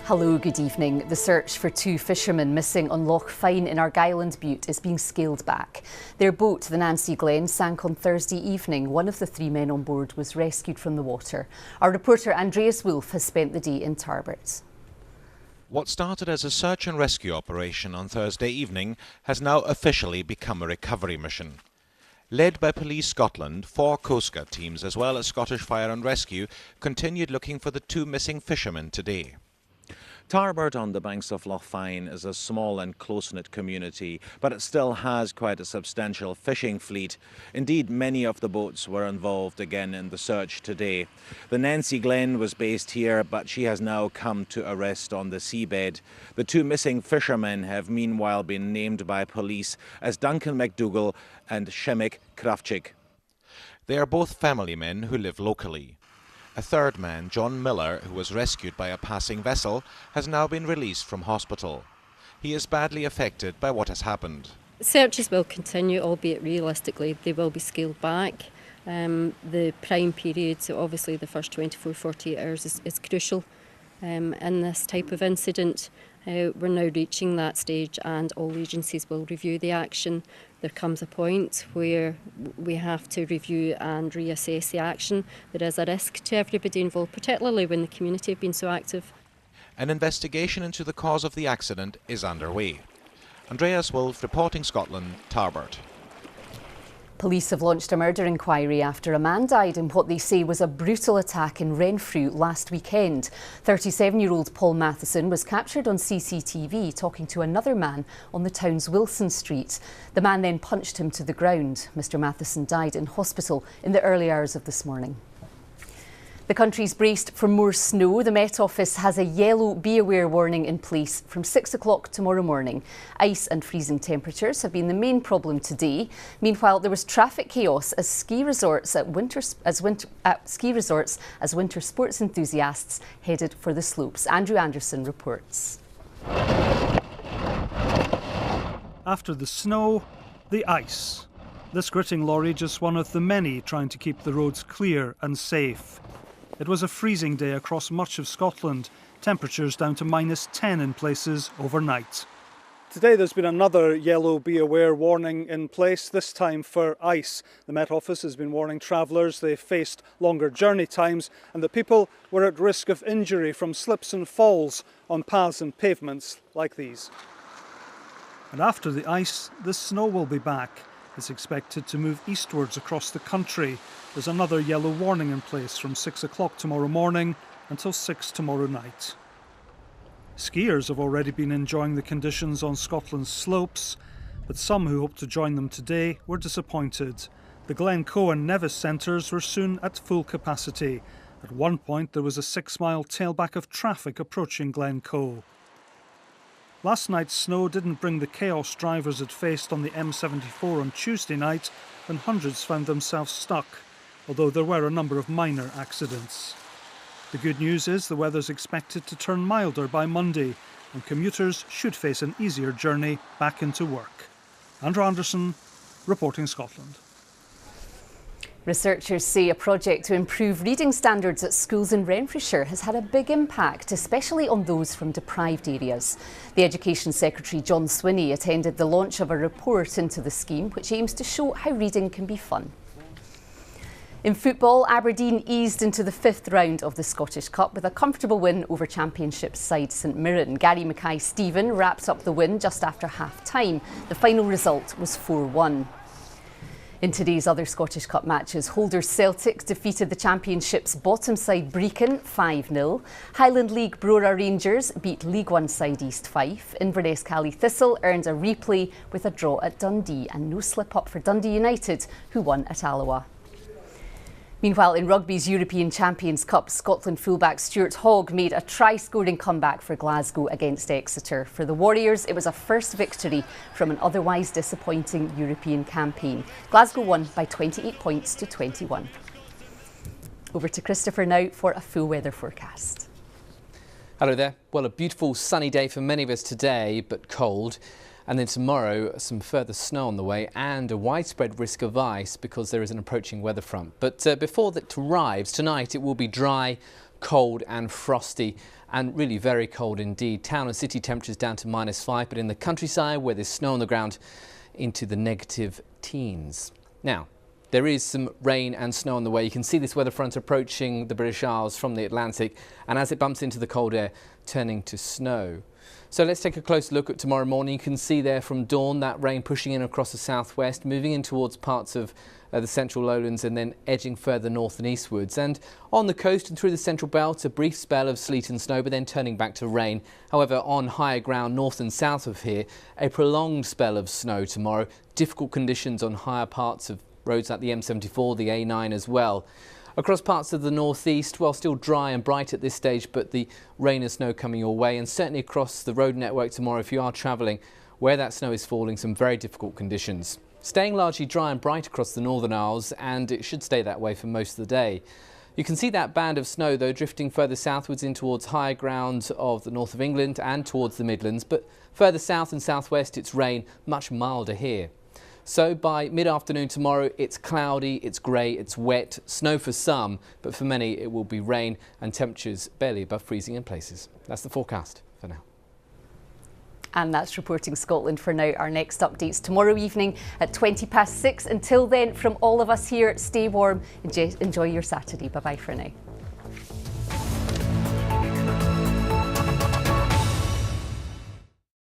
Hello, good evening. The search for two fishermen missing on Loch Fyne in Argyland Butte is being scaled back. Their boat, the Nancy Glen, sank on Thursday evening. One of the three men on board was rescued from the water. Our reporter Andreas Wolf has spent the day in Tarbert. What started as a search and rescue operation on Thursday evening has now officially become a recovery mission. Led by Police Scotland, 4 Coast Guard teams as well as Scottish Fire and Rescue continued looking for the two missing fishermen today. Tarbert on the banks of Loch Fyne is a small and close-knit community, but it still has quite a substantial fishing fleet. Indeed, many of the boats were involved again in the search today. The Nancy Glen was based here, but she has now come to a rest on the seabed. The two missing fishermen have meanwhile been named by police as Duncan McDougall and Shemek Kravchik. They are both family men who live locally. A third man, John Miller, who was rescued by a passing vessel, has now been released from hospital. He is badly affected by what has happened. Searches will continue, albeit realistically they will be scaled back. The prime period, so obviously the first 24-48 hours is crucial in this type of incident. We're now reaching that stage and all agencies will review the action. There comes a point where we have to review and reassess the action. There is a risk to everybody involved, particularly when the community have been so active. An investigation into the cause of the accident is underway. Andreas Wolf, reporting Scotland, Tarbert. Police have launched a murder inquiry after a man died in what they say was a brutal attack in Renfrew last weekend. 37-year-old Paul Matheson was captured on CCTV talking to another man on the town's Wilson Street. The man then punched him to the ground. Mr. Matheson died in hospital in the early hours of this morning. The country's braced for more snow. The Met Office has a yellow be aware warning in place from 6 o'clock tomorrow morning. Ice and freezing temperatures have been the main problem today. Meanwhile, there was traffic chaos as ski resorts as winter sports enthusiasts headed for the slopes. Andrew Anderson reports. After the snow, the ice. This gritting lorry just one of the many trying to keep the roads clear and safe. It was a freezing day across much of Scotland, temperatures down to -10 in places overnight. Today there's been another yellow be aware warning in place, this time for ice. The Met Office has been warning travellers they faced longer journey times and that people were at risk of injury from slips and falls on paths and pavements like these. And after the ice, the snow will be back. It's expected to move eastwards across the country. There's another yellow warning in place from 6 o'clock tomorrow morning until 6 tomorrow night. Skiers have already been enjoying the conditions on Scotland's slopes, but some who hoped to join them today were disappointed. The Glencoe and Nevis centres were soon at full capacity. At one point there was a 6-mile tailback of traffic approaching Glencoe. Last night's snow didn't bring the chaos drivers had faced on the M74 on Tuesday night when hundreds found themselves stuck, although there were a number of minor accidents. The good news is the weather's expected to turn milder by Monday and commuters should face an easier journey back into work. Andrew Anderson, reporting Scotland. Researchers say a project to improve reading standards at schools in Renfrewshire has had a big impact, especially on those from deprived areas. The Education Secretary John Swinney attended the launch of a report into the scheme, which aims to show how reading can be fun. In football, Aberdeen eased into the 5th round of the Scottish Cup with a comfortable win over Championship side St Mirren. Gary Mackay-Steven wrapped up the win just after half-time. The final result was 4-1. In today's other Scottish Cup matches, holders Celtic defeated the Championship's bottom side Brecon 5-0. Highland League Brora Rangers beat League One side East Fife. Inverness Cally Thistle earned a replay with a draw at Dundee, and no slip up for Dundee United, who won at Alloa. Meanwhile, in rugby's European Champions Cup, Scotland fullback Stuart Hogg made a try-scoring comeback for Glasgow against Exeter. For the Warriors, it was a first victory from an otherwise disappointing European campaign. Glasgow won by 28 points to 21. Over to Christopher now for a full weather forecast. Hello there. Well, a beautiful sunny day for many of us today, but cold. And then tomorrow, some further snow on the way and a widespread risk of ice because there is an approaching weather front. But before that arrives, tonight it will be dry, cold and frosty, and really very cold indeed. Town and city temperatures down to -5, but in the countryside where there's snow on the ground, into the negative teens. Now, there is some rain and snow on the way. You can see this weather front approaching the British Isles from the Atlantic, and as it bumps into the cold air, turning to snow. So let's take a close look at tomorrow morning. You can see there from dawn that rain pushing in across the southwest, moving in towards parts of the central lowlands and then edging further north and eastwards. And on the coast and through the central belt, a brief spell of sleet and snow, but then turning back to rain. However, on higher ground north and south of here, a prolonged spell of snow tomorrow. Difficult conditions on higher parts of roads like the M74, the A9 as well. Across parts of the northeast, well, still dry and bright at this stage, but the rain and snow coming your way, and certainly across the road network tomorrow if you are travelling where that snow is falling, some very difficult conditions. Staying largely dry and bright across the Northern Isles, and it should stay that way for most of the day. You can see that band of snow though drifting further southwards in towards higher ground of the north of England and towards the Midlands, but further south and southwest it's rain, much milder here. So by mid-afternoon tomorrow, it's cloudy, it's grey, it's wet, snow for some, but for many it will be rain and temperatures barely above freezing in places. That's the forecast for now. And that's Reporting Scotland for now. Our next update's tomorrow evening at 6:20. Until then, from all of us here, stay warm, enjoy your Saturday. Bye-bye for now.